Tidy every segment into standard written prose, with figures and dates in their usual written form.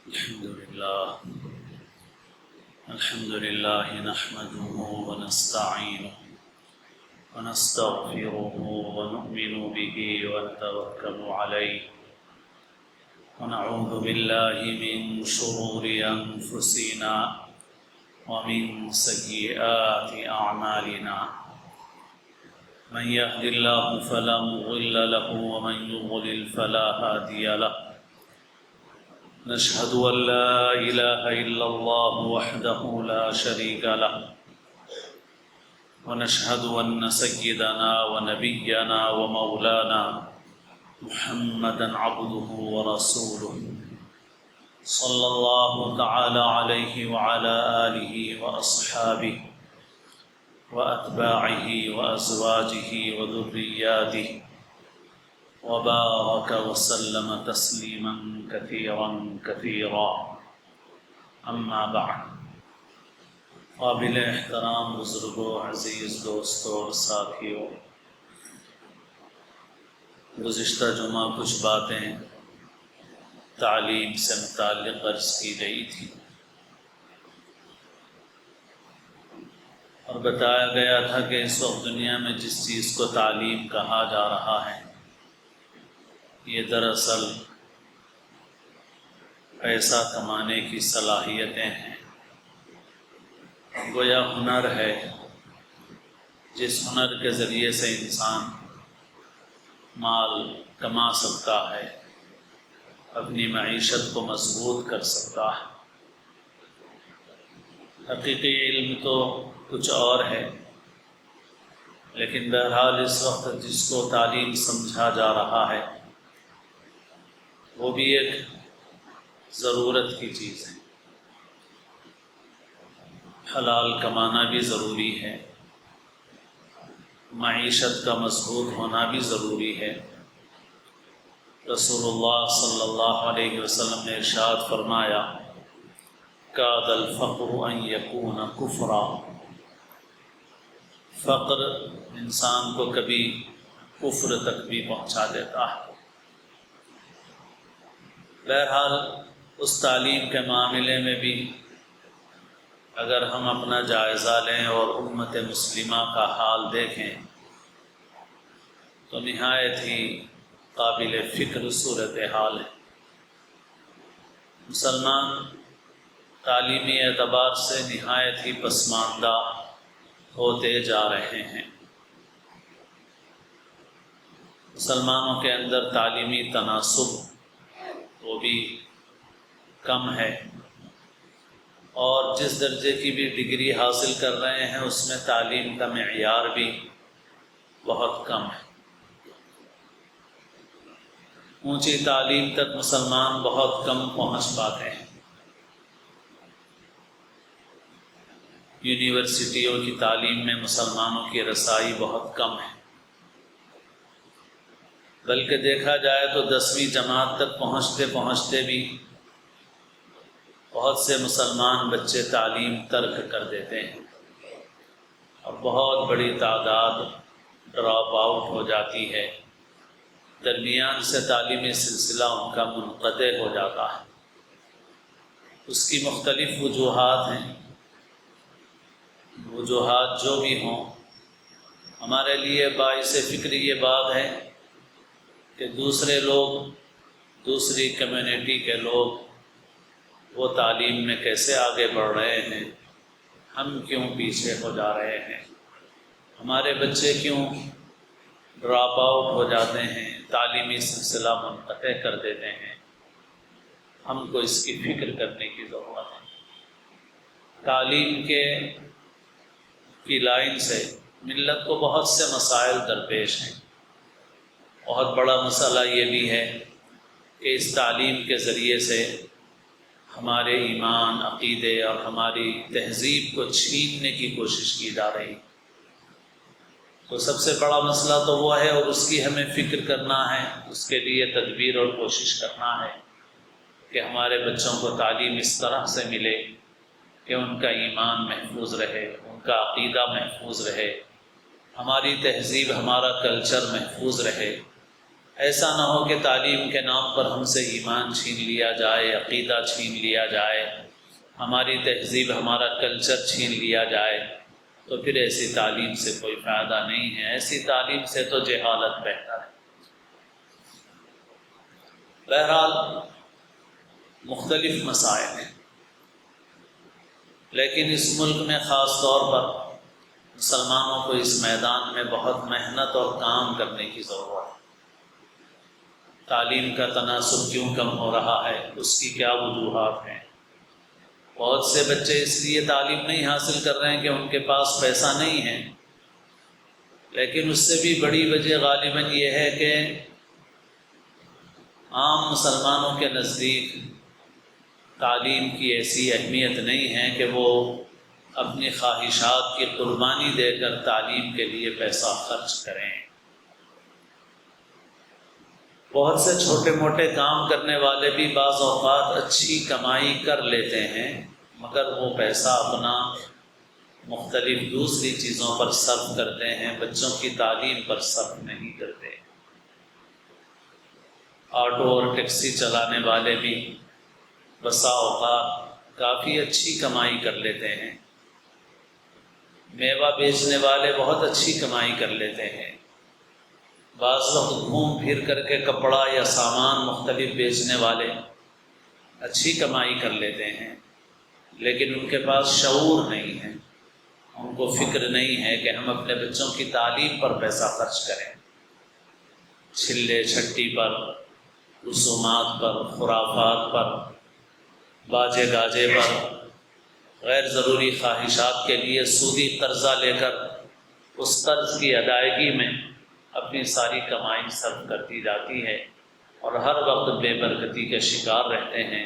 الحمد لله نحمده ونستعينه ونستغفره ونؤمن به ونتوكل عليه ونعوذ بالله من شرور أنفسنا ومن سيئات أعمالنا من يهد الله فلا مضل له ومن يضلل فلا هادي له نشهد أن لا إله إلا الله وحده لا شريك له ونشهد أن سيدنا ونبينا ومولانا محمدا عبده ورسوله صلى الله تعالى عليه وعلى آله وأصحابه وأتباعه وأزواجه وذرياته وبارك وسلم تسليما كثيرا كثيرا اما بعد قابل احترام بزرگوں، عزیز دوستوں اور ساتھیوں، گزشتہ جمعہ کچھ باتیں تعلیم سے متعلق عرض کی گئی تھی اور بتایا گیا تھا کہ اس وقت دنیا میں جس چیز کو تعلیم کہا جا رہا ہے یہ دراصل پیسہ کمانے کی صلاحیتیں ہیں، گویا ہنر ہے جس ہنر کے ذریعے سے انسان مال کما سکتا ہے، اپنی معیشت کو مضبوط کر سکتا ہے۔ حقیقی علم تو کچھ اور ہے، لیکن بہرحال اس وقت جس کو تعلیم سمجھا جا رہا ہے وہ بھی ایک ضرورت کی چیز ہے۔ حلال کمانا بھی ضروری ہے، معیشت کا مضبوط ہونا بھی ضروری ہے۔ رسول اللہ صلی اللہ علیہ وسلم نے ارشاد فرمایا کاد الفقر ان یکون کفرا، فقر انسان کو کبھی کفر تک بھی پہنچا دیتا ہے۔ بہرحال اس تعلیم کے معاملے میں بھی اگر ہم اپنا جائزہ لیں اور امت مسلمہ کا حال دیکھیں تو نہایت ہی قابل فکر صورتحال ہے۔ مسلمان تعلیمی اعتبار سے نہایت ہی پسماندہ ہوتے جا رہے ہیں۔ مسلمانوں کے اندر تعلیمی تناسب وہ بھی کم ہے، اور جس درجے کی بھی ڈگری حاصل کر رہے ہیں اس میں تعلیم کا معیار بھی بہت کم ہے۔ اونچی تعلیم تک مسلمان بہت کم پہنچ پاتے ہیں۔ یونیورسٹیوں کی تعلیم میں مسلمانوں کی رسائی بہت کم ہے، بلکہ دیکھا جائے تو 10ویں جماعت تک پہنچتے پہنچتے بھی بہت سے مسلمان بچے تعلیم ترک کر دیتے ہیں اور بہت بڑی تعداد ڈراپ آؤٹ ہو جاتی ہے، درمیان سے تعلیمی سلسلہ ان کا منقطع ہو جاتا ہے۔ اس کی مختلف وجوہات ہیں، وجوہات جو بھی ہوں، ہمارے لیے باعث فکر یہ بات ہے کہ دوسرے لوگ، دوسری کمیونٹی کے لوگ وہ تعلیم میں کیسے آگے بڑھ رہے ہیں، ہم کیوں پیچھے ہو جا رہے ہیں، ہمارے بچے کیوں ڈراپ آؤٹ ہو جاتے ہیں، تعلیمی سلسلہ منقطع کر دیتے ہیں۔ ہم کو اس کی فکر کرنے کی ضرورت ہے۔ تعلیم کی لائن سے ملت کو بہت سے مسائل درپیش ہیں۔ بہت بڑا مسئلہ یہ بھی ہے کہ اس تعلیم کے ذریعے سے ہمارے ایمان، عقیدے اور ہماری تہذیب کو چھیننے کی کوشش کی جا رہی۔ تو سب سے بڑا مسئلہ تو وہ ہے اور اس کی ہمیں فکر کرنا ہے، اس کے لیے تدبیر اور کوشش کرنا ہے کہ ہمارے بچوں کو تعلیم اس طرح سے ملے کہ ان کا ایمان محفوظ رہے، ان کا عقیدہ محفوظ رہے، ہماری تہذیب، ہمارا کلچر محفوظ رہے۔ ایسا نہ ہو کہ تعلیم کے نام پر ہم سے ایمان چھین لیا جائے، عقیدہ چھین لیا جائے، ہماری تہذیب، ہمارا کلچر چھین لیا جائے، تو پھر ایسی تعلیم سے کوئی فائدہ نہیں ہے۔ ایسی تعلیم سے تو جہالت بہتر ہے۔ بہرحال مختلف مسائل ہیں، لیکن اس ملک میں خاص طور پر مسلمانوں کو اس میدان میں بہت محنت اور کام کرنے کی ضرورت ہے۔ تعلیم کا تناسب کیوں کم ہو رہا ہے، اس کی کیا وجوہات ہیں؟ بہت سے بچے اس لیے تعلیم نہیں حاصل کر رہے ہیں کہ ان کے پاس پیسہ نہیں ہے، لیکن اس سے بھی بڑی وجہ غالباً یہ ہے کہ عام مسلمانوں کے نزدیک تعلیم کی ایسی اہمیت نہیں ہے کہ وہ اپنی خواہشات کی قربانی دے کر تعلیم کے لیے پیسہ خرچ کریں۔ بہت سے چھوٹے موٹے کام کرنے والے بھی بعض اوقات اچھی کمائی کر لیتے ہیں، مگر وہ پیسہ اپنا مختلف دوسری چیزوں پر صرف کرتے ہیں، بچوں کی تعلیم پر صرف نہیں کرتے۔ آٹو اور ٹیکسی چلانے والے بھی بسا اوقات کافی اچھی کمائی کر لیتے ہیں، میوہ بیچنے والے بہت اچھی کمائی کر لیتے ہیں، بعض وقت گھوم پھر کر کے کپڑا یا سامان مختلف بیچنے والے اچھی کمائی کر لیتے ہیں، لیکن ان کے پاس شعور نہیں ہے، ان کو فکر نہیں ہے کہ ہم اپنے بچوں کی تعلیم پر پیسہ خرچ کریں۔ چھلے چھٹی پر، رسومات پر، خرافات پر، باجے گاجے پر، غیر ضروری خواہشات کے لیے سودی قرضہ لے کر اس قرض کی ادائیگی میں اپنی ساری کمائی صرف کر دی جاتی ہے، اور ہر وقت بے برکتی کے شکار رہتے ہیں،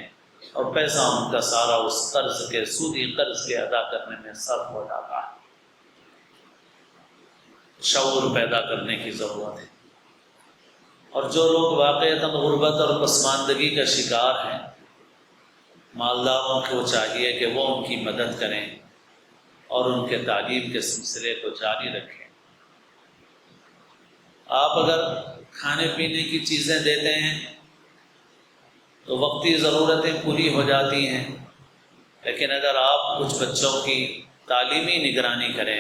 اور پیسہ ان کا سارا اس قرض کے، سودی قرض کے ادا کرنے میں صرف ہو جاتا ہے۔ شعور پیدا کرنے کی ضرورت ہے، اور جو لوگ واقعتاً غربت اور پسماندگی کا شکار ہیں، مالداروں کو چاہیے کہ وہ ان کی مدد کریں اور ان کے تعلیم کے سلسلے کو جاری رکھیں۔ آپ اگر کھانے پینے کی چیزیں دیتے ہیں تو وقتی ضرورتیں پوری ہو جاتی ہیں، لیکن اگر آپ کچھ بچوں کی تعلیمی نگرانی کریں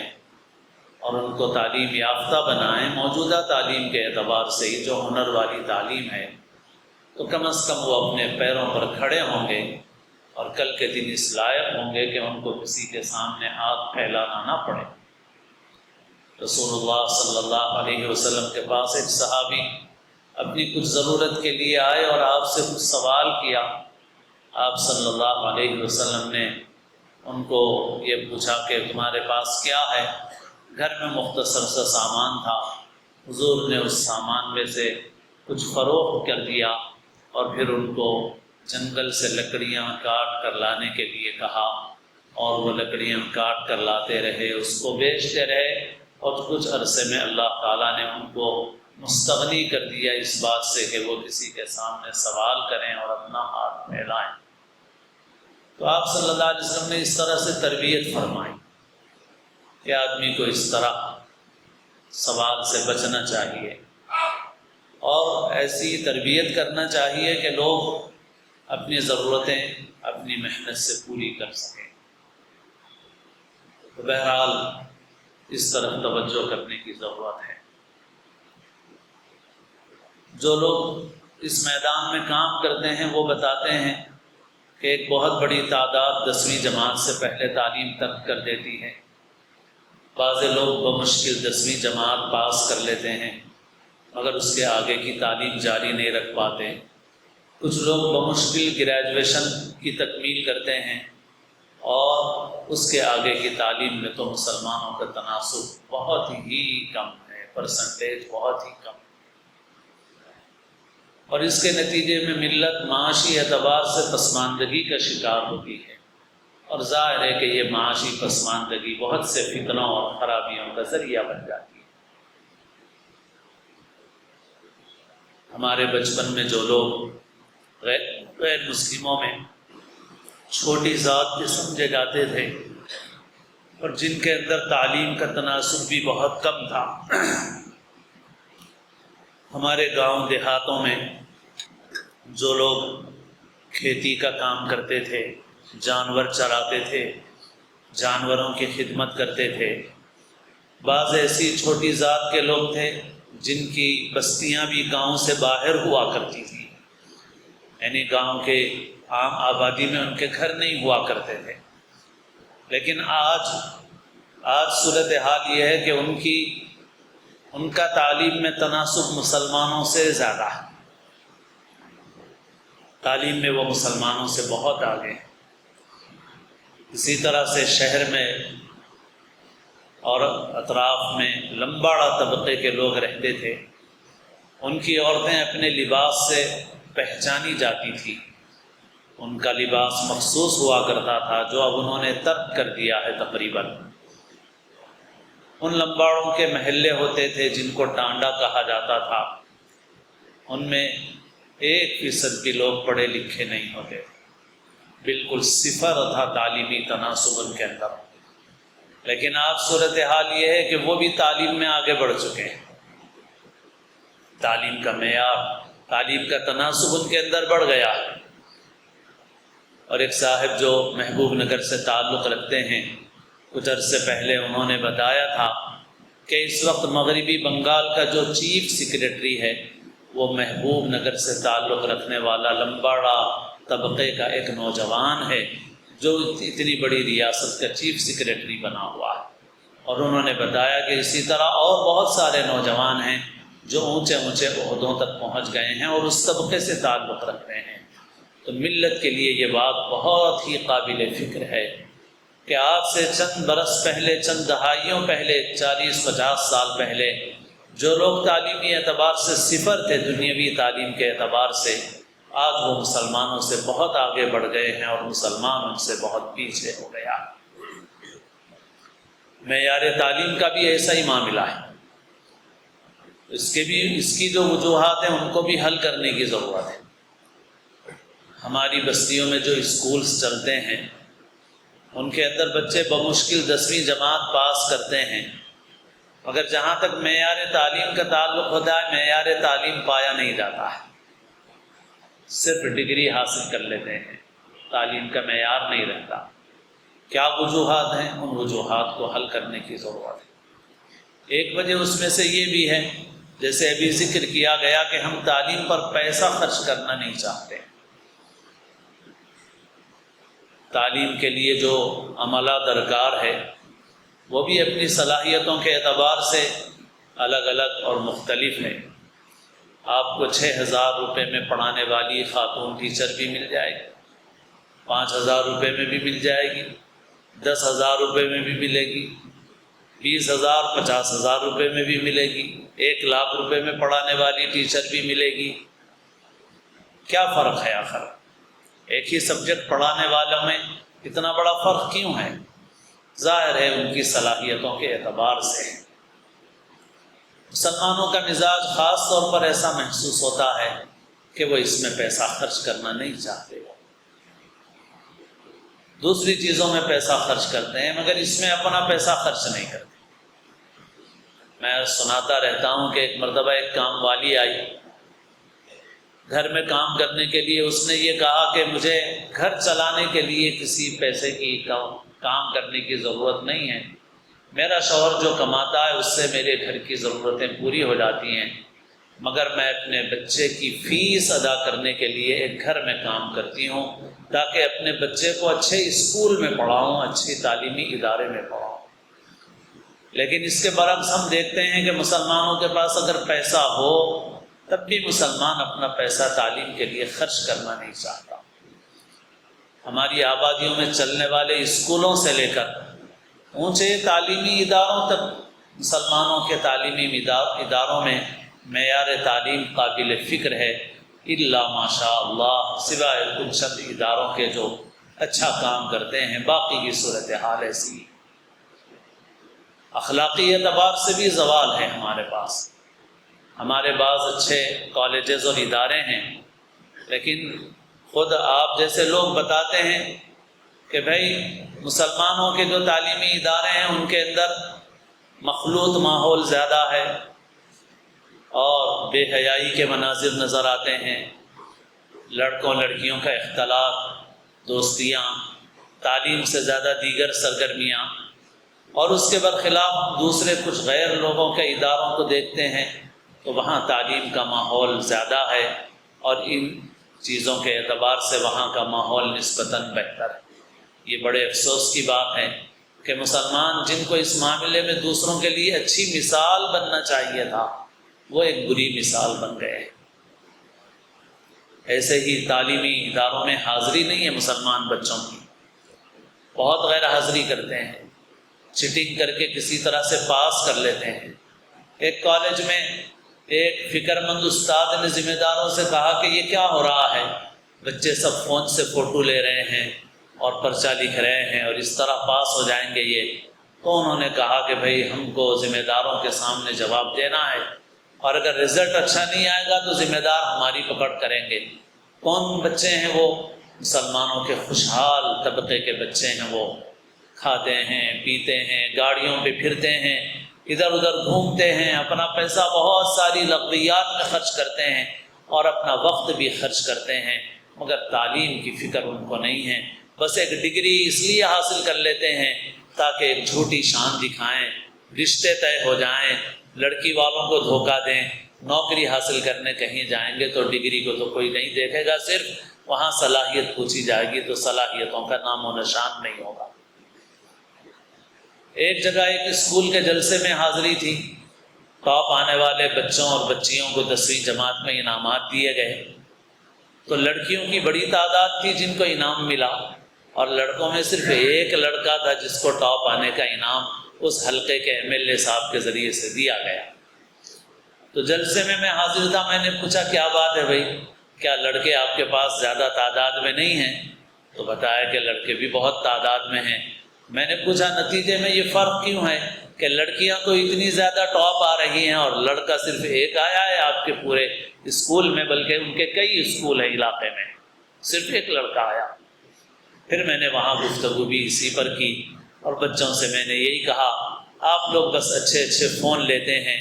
اور ان کو تعلیم یافتہ بنائیں، موجودہ تعلیم کے اعتبار سے ہی جو ہنر والی تعلیم ہے، تو کم از کم وہ اپنے پیروں پر کھڑے ہوں گے اور کل کے دن اس لائق ہوں گے کہ ان کو کسی کے سامنے ہاتھ پھیلانا نہ پڑے۔ رسول اللہ صلی اللہ علیہ وسلم کے پاس ایک صحابی اپنی کچھ ضرورت کے لیے آئے اور آپ سے کچھ سوال کیا۔ آپ صلی اللہ علیہ وسلم نے ان کو یہ پوچھا کہ تمہارے پاس کیا ہے؟ گھر میں مختصر سا سامان تھا، حضور نے اس سامان میں سے کچھ فروخت کر دیا اور پھر ان کو جنگل سے لکڑیاں کاٹ کر لانے کے لیے کہا، اور وہ لکڑیاں کاٹ کر لاتے رہے، اس کو بیچتے رہے، اور کچھ عرصے میں اللہ تعالیٰ نے ان کو مستغنی کر دیا اس بات سے کہ وہ کسی کے سامنے سوال کریں اور اپنا ہاتھ پھیلائیں۔ تو آپ صلی اللہ علیہ وسلم نے اس طرح سے تربیت فرمائی کہ آدمی کو اس طرح سوال سے بچنا چاہیے، اور ایسی تربیت کرنا چاہیے کہ لوگ اپنی ضرورتیں اپنی محنت سے پوری کر سکیں۔ تو بہرحال اس طرف توجہ کرنے کی ضرورت ہے۔ جو لوگ اس میدان میں کام کرتے ہیں وہ بتاتے ہیں کہ ایک بہت بڑی تعداد 10ویں جماعت سے پہلے تعلیم ترک کر دیتی ہے، بعض لوگ بمشکل 10ویں جماعت پاس کر لیتے ہیں مگر اس کے آگے کی تعلیم جاری نہیں رکھ پاتے، کچھ لوگ بمشکل گریجویشن کی تکمیل کرتے ہیں، اور اس کے آگے کی تعلیم میں تو مسلمانوں کا تناسب بہت ہی کم ہے، پرسنٹیج بہت ہی کم ہے، اور اس کے نتیجے میں ملت معاشی اعتبار سے پسماندگی کا شکار ہوتی ہے، اور ظاہر ہے کہ یہ معاشی پسماندگی بہت سے فتنوں اور خرابیوں کا ذریعہ بن جاتی ہے۔ ہمارے بچپن میں جو لوگ غیر مسلموں میں چھوٹی ذات کے سمجھے جاتے تھے اور جن کے اندر تعلیم کا تناسب بھی بہت کم تھا، ہمارے گاؤں دیہاتوں میں جو لوگ کھیتی کا کام کرتے تھے، جانور چراتے تھے، جانوروں کی خدمت کرتے تھے، بعض ایسی چھوٹی ذات کے لوگ تھے جن کی بستیاں بھی گاؤں سے باہر ہوا کرتی تھیں، یعنی گاؤں کے عام آبادی میں ان کے گھر نہیں ہوا کرتے تھے۔ لیکن آج صورتحال یہ ہے کہ ان کا تعلیم میں تناسب مسلمانوں سے زیادہ ہے، تعلیم میں وہ مسلمانوں سے بہت آگے ہیں۔ اسی طرح سے شہر میں اور اطراف میں لمباڑا طبقے کے لوگ رہتے تھے، ان کی عورتیں اپنے لباس سے پہچانی جاتی تھی، ان کا لباس مخصوص ہوا کرتا تھا جو اب انہوں نے ترک کر دیا ہے تقریباً۔ ان لمباڑوں کے محلے ہوتے تھے جن کو ٹانڈا کہا جاتا تھا، ان میں 1% بھی لوگ پڑھے لکھے نہیں ہوتے، بالکل صفر تھا تعلیمی تناسب ان کے اندر۔ لیکن آج صورتحال یہ ہے کہ وہ بھی تعلیم میں آگے بڑھ چکے ہیں، تعلیم کا معیار، تعلیم کا تناسب ان کے اندر بڑھ گیا۔ اور ایک صاحب جو محبوب نگر سے تعلق رکھتے ہیں، کچھ عرصے پہلے انہوں نے بتایا تھا کہ اس وقت مغربی بنگال کا جو چیف سیکریٹری ہے وہ محبوب نگر سے تعلق رکھنے والا لمباڑا طبقے کا ایک نوجوان ہے جو اتنی بڑی ریاست کا چیف سیکریٹری بنا ہوا ہے۔ اور انہوں نے بتایا کہ اسی طرح اور بہت سارے نوجوان ہیں جو اونچے اونچے عہدوں تک پہنچ گئے ہیں اور اس طبقے سے تعلق رکھتے ہیں۔ تو ملت کے لیے یہ بات بہت ہی قابل فکر ہے کہ آج سے چند برس پہلے، چند دہائیوں پہلے، 40-50 سال پہلے جو لوگ تعلیمی اعتبار سے صفر تھے، دنیاوی تعلیم کے اعتبار سے، آج وہ مسلمانوں سے بہت آگے بڑھ گئے ہیں اور مسلمان ان سے بہت پیچھے ہو گیا۔ معیار تعلیم کا بھی ایسا ہی معاملہ ہے، اس کی جو وجوہات ہیں ان کو بھی حل کرنے کی ضرورت ہے۔ ہماری بستیوں میں جو اسکولز چلتے ہیں ان کے اندر بچے بمشکل 10ویں جماعت پاس کرتے ہیں، مگر جہاں تک معیار تعلیم کا تعلق ہوتا ہے معیار تعلیم پایا نہیں جاتا ہے، صرف ڈگری حاصل کر لیتے ہیں، تعلیم کا معیار نہیں رہتا۔ کیا وجوہات ہیں؟ ان وجوہات کو حل کرنے کی ضرورت ہے۔ ایک وجہ اس میں سے یہ بھی ہے، جیسے ابھی ذکر کیا گیا کہ ہم تعلیم پر پیسہ خرچ کرنا نہیں چاہتے۔ تعلیم کے لیے جو عملہ درکار ہے وہ بھی اپنی صلاحیتوں کے اعتبار سے الگ الگ اور مختلف ہے۔ آپ کو 6,000 روپے میں پڑھانے والی خاتون ٹیچر بھی مل جائے گی، 5,000 روپے میں بھی مل جائے گی، 10,000 روپے میں بھی ملے گی، 20,000 50,000 روپے میں بھی ملے گی، 1,00,000 روپے میں پڑھانے والی ٹیچر بھی ملے گی۔ کیا فرق ہے آخر؟ ایک ہی سبجیکٹ پڑھانے والوں میں اتنا بڑا فرق کیوں ہے؟ ظاہر ہے ان کی صلاحیتوں کے اعتبار سے۔ مسلمانوں کا مزاج خاص طور پر ایسا محسوس ہوتا ہے کہ وہ اس میں پیسہ خرچ کرنا نہیں چاہتے، دوسری چیزوں میں پیسہ خرچ کرتے ہیں مگر اس میں اپنا پیسہ خرچ نہیں کرتے۔ میں سناتا رہتا ہوں کہ ایک مرتبہ ایک کام والی آئی گھر میں کام کرنے کے لیے، اس نے یہ کہا کہ مجھے گھر چلانے کے لیے کسی پیسے کی کام کرنے کی ضرورت نہیں ہے، میرا شوہر جو کماتا ہے اس سے میرے گھر کی ضرورتیں پوری ہو جاتی ہیں، مگر میں اپنے بچے کی فیس ادا کرنے کے لیے ایک گھر میں کام کرتی ہوں تاکہ اپنے بچے کو اچھے اسکول میں پڑھاؤں، اچھی تعلیمی ادارے میں پڑھاؤں۔ لیکن اس کے برعکس ہم دیکھتے ہیں کہ مسلمانوں کے پاس اگر پیسہ ہو تب بھی مسلمان اپنا پیسہ تعلیم کے لیے خرچ کرنا نہیں چاہتا۔ ہماری آبادیوں میں چلنے والے اسکولوں سے لے کر اونچے تعلیمی اداروں تک مسلمانوں کے تعلیمی اداروں میں معیار تعلیم قابل فکر ہے، الا ماشاء اللہ، سوائے کچھ چند اداروں کے جو اچھا کام کرتے ہیں، باقی کی صورتحال ایسی۔ اخلاقی اعتبار سے بھی زوال ہے ہمارے پاس، ہمارے بعض اچھے کالجز اور ادارے ہیں لیکن خود آپ جیسے لوگ بتاتے ہیں کہ بھائی مسلمانوں کے جو تعلیمی ادارے ہیں ان کے اندر مخلوط ماحول زیادہ ہے اور بے حیائی کے مناظر نظر آتے ہیں، لڑکوں لڑکیوں کا اختلاط، دوستیاں، تعلیم سے زیادہ دیگر سرگرمیاں، اور اس کے برخلاف دوسرے کچھ غیر لوگوں کے اداروں کو دیکھتے ہیں تو وہاں تعلیم کا ماحول زیادہ ہے، اور ان چیزوں کے اعتبار سے وہاں کا ماحول نسبتاً بہتر ہے۔ یہ بڑے افسوس کی بات ہے کہ مسلمان جن کو اس معاملے میں دوسروں کے لیے اچھی مثال بننا چاہیے تھا، وہ ایک بری مثال بن گئے ہیں۔ ایسے ہی تعلیمی اداروں میں حاضری نہیں ہے مسلمان بچوں کی، بہت غیر حاضری کرتے ہیں، چیٹنگ کر کے کسی طرح سے پاس کر لیتے ہیں۔ ایک کالج میں ایک فکر مند استاد نے ذمہ داروں سے کہا کہ یہ کیا ہو رہا ہے، بچے سب فون سے فوٹو لے رہے ہیں اور پرچہ لکھ رہے ہیں اور اس طرح پاس ہو جائیں گے یہ۔ تو انہوں نے کہا کہ بھائی ہم کو ذمہ داروں کے سامنے جواب دینا ہے، اور اگر رزلٹ اچھا نہیں آئے گا تو ذمہ دار ہماری پکڑ کریں گے۔ کون بچے ہیں وہ؟ مسلمانوں کے خوشحال طبقے کے بچے ہیں، وہ کھاتے ہیں، پیتے ہیں، گاڑیوں پہ پھرتے ہیں، ادھر ادھر گھومتے ہیں، اپنا پیسہ بہت ساری لغویات میں خرچ کرتے ہیں اور اپنا وقت بھی خرچ کرتے ہیں، مگر تعلیم کی فکر ان کو نہیں ہے۔ بس ایک ڈگری اس لیے حاصل کر لیتے ہیں تاکہ ایک جھوٹی شان دکھائیں، رشتے طے ہو جائیں، لڑکی والوں کو دھوکہ دیں، نوکری حاصل کرنے کہیں جائیں گے تو ڈگری کو تو کوئی نہیں دیکھے گا، صرف وہاں صلاحیت پوچھی جائے گی تو صلاحیتوں کا نام و نشان نہیں ہوگا۔ ایک جگہ ایک اسکول کے جلسے میں حاضری تھی، ٹاپ آنے والے بچوں اور بچیوں کو 10ویں جماعت میں انعامات دیے گئے، تو لڑکیوں کی بڑی تعداد تھی جن کو انعام ملا، اور لڑکوں میں صرف ایک لڑکا تھا جس کو ٹاپ آنے کا انعام اس حلقے کے MLA صاحب کے ذریعے سے دیا گیا۔ تو جلسے میں حاضر تھا، میں نے پوچھا کیا بات ہے بھائی، کیا لڑکے آپ کے پاس زیادہ تعداد میں نہیں ہیں؟ تو بتایا کہ لڑکے بھی بہت تعداد میں ہیں۔ میں نے پوچھا نتیجے میں یہ فرق کیوں ہے کہ لڑکیاں تو اتنی زیادہ ٹاپ آ رہی ہیں اور لڑکا صرف ایک آیا ہے آپ کے پورے اسکول میں، بلکہ ان کے کئی اسکول ہیں علاقے میں، صرف ایک لڑکا آیا۔ پھر میں نے وہاں گفتگو بھی اسی پر کی، اور بچوں سے میں نے یہی کہا آپ لوگ بس اچھے اچھے فون لیتے ہیں،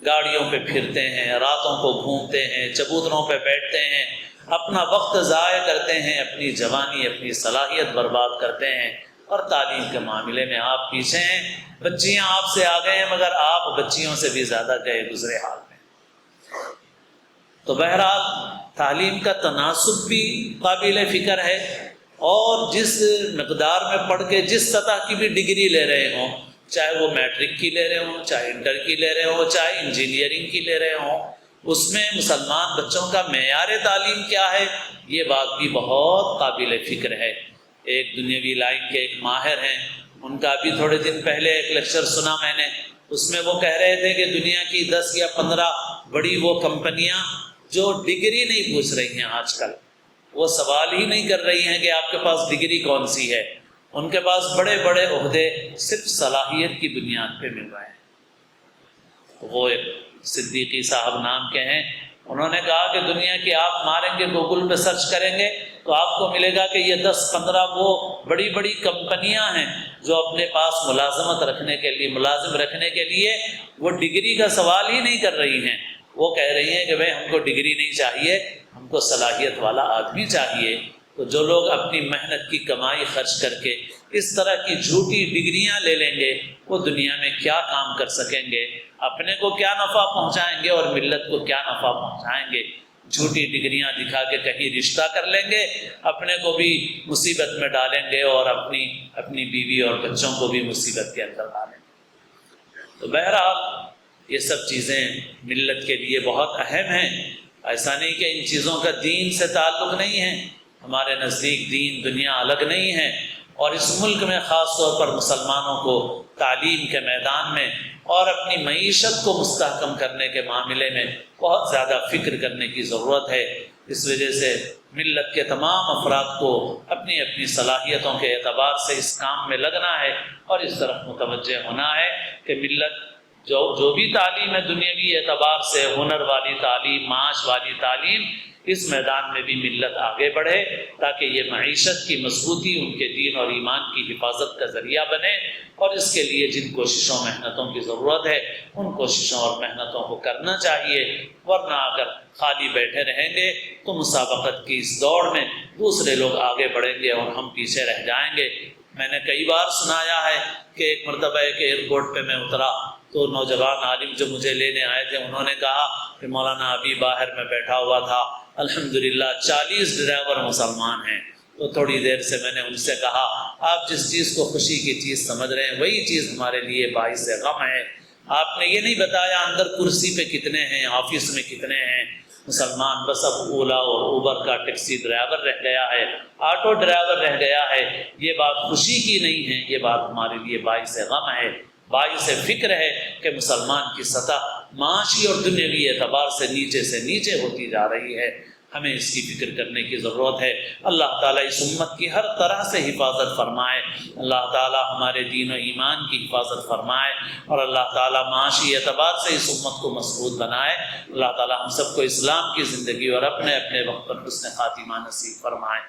گاڑیوں پہ پھرتے ہیں، راتوں کو گھومتے ہیں، چبوتروں پہ بیٹھتے ہیں، اپنا وقت ضائع کرتے ہیں، اپنی جوانی اپنی صلاحیت برباد کرتے ہیں، اور تعلیم کے معاملے میں آپ پیچھے ہیں۔ بچیاں آپ سے آگے ہیں مگر آپ بچیوں سے بھی زیادہ گئے گزرے حال میں۔ تو بہرحال تعلیم کا تناسب بھی قابل فکر ہے، اور جس مقدار میں پڑھ کے جس سطح کی بھی ڈگری لے رہے ہوں، چاہے وہ میٹرک کی لے رہے ہوں، چاہے انٹر کی لے رہے ہوں، چاہے انجینئرنگ کی لے رہے ہوں، اس میں مسلمان بچوں کا معیار تعلیم کیا ہے، یہ بات بھی بہت قابل فکر ہے۔ ایک دنیاوی لائن کے ایک ماہر ہیں، ان کا بھی تھوڑے دن پہلے ایک لیکچر سنا میں نے، اس میں وہ کہہ رہے تھے کہ دنیا کی 10 یا 15 بڑی وہ کمپنیاں جو ڈگری نہیں پوچھ رہی ہیں آج کل، وہ سوال ہی نہیں کر رہی ہیں کہ آپ کے پاس ڈگری کون سی ہے، ان کے پاس بڑے بڑے عہدے صرف صلاحیت کی بنیاد پہ مل رہے ہیں۔ وہ ایک صدیقی صاحب نام کے ہیں، انہوں نے کہا کہ دنیا کی آپ ماریں گے، گوگل پہ سرچ کریں گے تو آپ کو ملے گا کہ یہ 10-15 وہ بڑی بڑی کمپنیاں ہیں جو اپنے پاس ملازم رکھنے کے لیے وہ ڈگری کا سوال ہی نہیں کر رہی ہیں، وہ کہہ رہی ہیں کہ بھائی ہم کو ڈگری نہیں چاہیے، ہم کو صلاحیت والا آدمی چاہیے۔ تو جو لوگ اپنی محنت کی کمائی خرچ کر کے اس طرح کی جھوٹی ڈگریاں لے لیں گے، وہ دنیا میں کیا کام کر سکیں گے، اپنے کو کیا نفع پہنچائیں گے اور ملت کو کیا نفع پہنچائیں گے۔ جھوٹی ڈگریاں دکھا کے کہیں رشتہ کر لیں گے، اپنے کو بھی مصیبت میں ڈالیں گے اور اپنی بیوی اور بچوں کو بھی مصیبت کے اندر ڈالیں گے۔ تو بہرحال یہ سب چیزیں ملت کے لیے بہت اہم ہیں۔ ایسا نہیں کہ ان چیزوں کا دین سے تعلق نہیں ہے، ہمارے نزدیک دین دنیا الگ نہیں ہے، اور اس ملک میں خاص طور پر مسلمانوں کو تعلیم کے میدان میں اور اپنی معیشت کو مستحکم کرنے کے معاملے میں بہت زیادہ فکر کرنے کی ضرورت ہے۔ اس وجہ سے ملت کے تمام افراد کو اپنی اپنی صلاحیتوں کے اعتبار سے اس کام میں لگنا ہے، اور اس طرف متوجہ ہونا ہے کہ ملت جو بھی تعلیم ہے دنیاوی اعتبار سے، ہنر والی تعلیم، معاش والی تعلیم، اس میدان میں بھی ملت آگے بڑھے تاکہ یہ معیشت کی مضبوطی ان کے دین اور ایمان کی حفاظت کا ذریعہ بنے، اور اس کے لیے جن کوششوں محنتوں کی ضرورت ہے ان کوششوں اور محنتوں کو کرنا چاہیے، ورنہ اگر خالی بیٹھے رہیں گے تو مسابقت کی اس دوڑ میں دوسرے لوگ آگے بڑھیں گے اور ہم پیچھے رہ جائیں گے۔ میں نے کئی بار سنایا ہے کہ ایک مرتبہ ایک ایئرپورٹ پہ میں اترا تو نوجوان عالم جو مجھے لینے آئے تھے انہوں نے کہا کہ مولانا ابھی باہر میں بیٹھا ہوا تھا، الحمدللہ 40 ڈرائیور مسلمان ہیں۔ تو تھوڑی دیر سے میں نے ان سے کہا آپ جس چیز کو خوشی کی چیز سمجھ رہے ہیں وہی چیز ہمارے لیے باعث غم ہے۔ آپ نے یہ نہیں بتایا اندر کرسی پہ کتنے ہیں، آفس میں کتنے ہیں۔ مسلمان بس اب اولا اور اوبر کا ٹیکسی ڈرائیور رہ گیا ہے، آٹو ڈرائیور رہ گیا ہے۔ یہ بات خوشی کی نہیں ہے، یہ بات ہمارے لیے باعث غم ہے، باعث فکر ہے کہ مسلمان کی سطح معاشی اور دنیاوی اعتبار سے نیچے ہوتی جا رہی ہے۔ ہمیں اس کی فکر کرنے کی ضرورت ہے۔ اللہ تعالیٰ اس امت کی ہر طرح سے حفاظت فرمائے، اللہ تعالیٰ ہمارے دین و ایمان کی حفاظت فرمائے، اور اللہ تعالیٰ معاشی اعتبار سے اس امت کو مضبوط بنائے۔ اللہ تعالیٰ ہم سب کو اسلام کی زندگی اور اپنے اپنے وقت پر حسن خاتمہ نصیب فرمائے۔